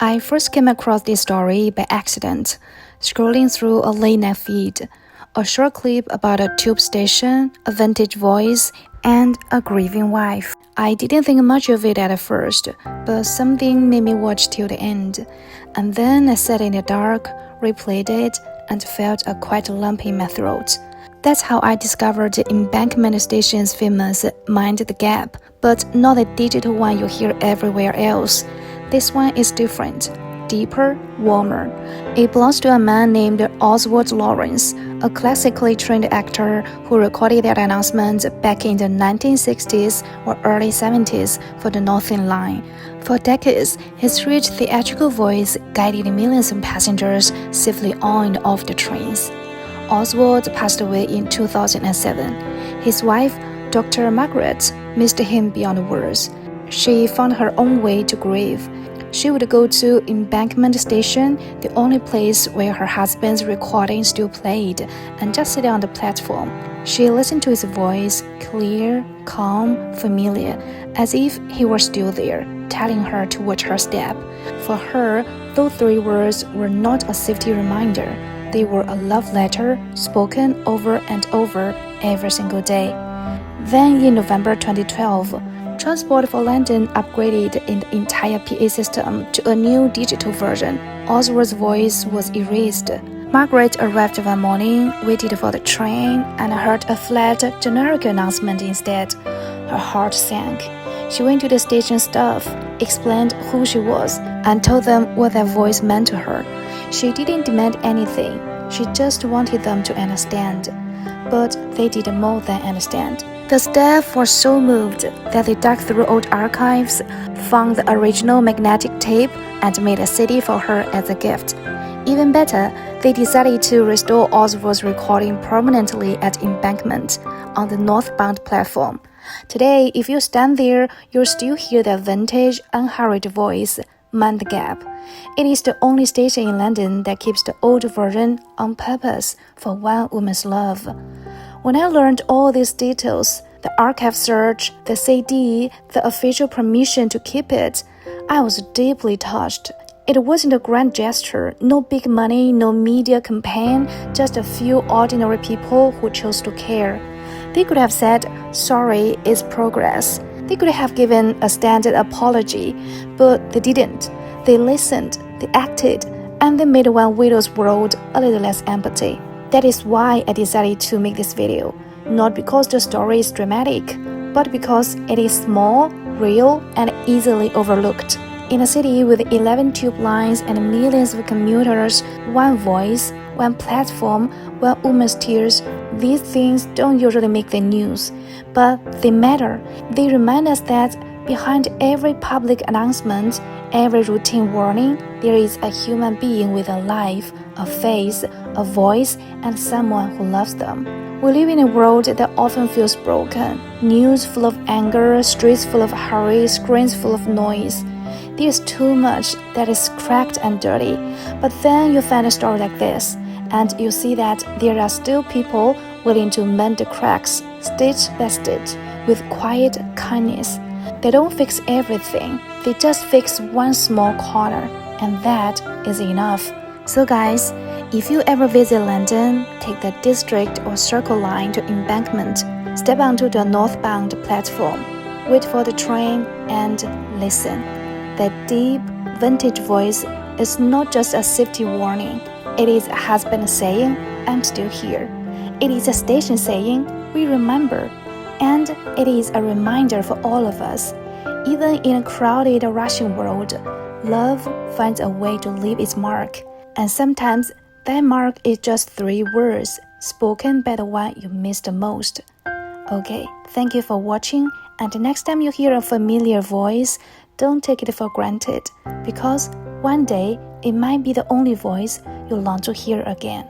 I first came across this story by accident, scrolling through a late-night feed. A short clip about a tube station, a vintage voice, and a grieving wife. I didn't think much of it at first, but something made me watch till the end. And then I sat in the dark, replayed it, and felt a quite lump in my throat. That's how I discovered the Embankment station's famous Mind the Gap, but not the digital one you hear everywhere else. This one is different, deeper, warmer. It belongs to a man named Oswald Lawrence, a classically trained actor who recorded that announcement back in the 1960s or early 70s for the Northern Line. For decades, his rich theatrical voice guided millions of passengers safely on and off the trains. Oswald passed away in 2007. His wife, Dr. Margaret, missed him beyond words. She found her own way to grieve. She would go to Embankment Station, the only place where her husband's recording still played, and just sit on the platform. She listened to his voice, clear, calm, familiar, as if he were still there, telling her to watch her step. For her, those 3 words were not a safety reminder. They were a love letter spoken over and over every single day. Then in November 2012, Transport for London upgraded the entire PA system to a new digital version. Oswald's voice was erased. Margaret arrived one morning, waited for the train, and heard a flat, generic announcement instead. Her heart sank. She went to the station staff, explained who she was, and told them what that voice meant to her. She didn't demand anything. She just wanted them to understand. But they did more than understand. The staff were so moved that they dug through old archives, found the original magnetic tape, and made a CD for her as a gift. Even better, they decided to restore Oswald's recording permanently at Embankment on the northbound platform. Today, if you stand there, you'll still hear that vintage, unhurried voice, Mind the Gap. It is the only station in London that keeps the old version on purpose for one woman's love. When I learned all these details, the archive search, the CD, the official permission to keep it, I was deeply touched. It wasn't a grand gesture, no big money, no media campaign, just a few ordinary people who chose to care. They could have said, "Sorry, it's progress." They could have given a standard apology, but they didn't. They listened, they acted, and they made one widow's world a little less empty. That is why I decided to make this video. Not because the story is dramatic, but because it is small, real, and easily overlooked. In a city with 11 tube lines and millions of commuters, one voice, one platform, one woman's tears, these things don't usually make the news, but they matter. They remind us that behind every public announcement, every routine warning, there is a human being with a life, a face, a voice, and someone who loves them. We live in a world that often feels broken. News full of anger, streets full of hurry, screens full of noise. There's too much that is cracked and dirty. But then you find a story like this, and you see that there are still people willing to mend the cracks, stitch by stitch, with quiet kindness. They don't fix everything, they just fix one small corner, and that is enough. So guys, if you ever visit London, take the District or Circle line to Embankment, step onto the northbound platform, wait for the train, and listen. That deep, vintage voice is not just a safety warning. It is a husband saying, "I'm still here." It is a station saying, "We remember." And it is a reminder for all of us. Even in a crowded, rushing world, love finds a way to leave its mark. And sometimes that mark is just 3 words, spoken by the one you miss the most. Okay, thank you for watching, and next time you hear a familiar voice, don't take it for granted, because one day it might be the only voice you long to hear again.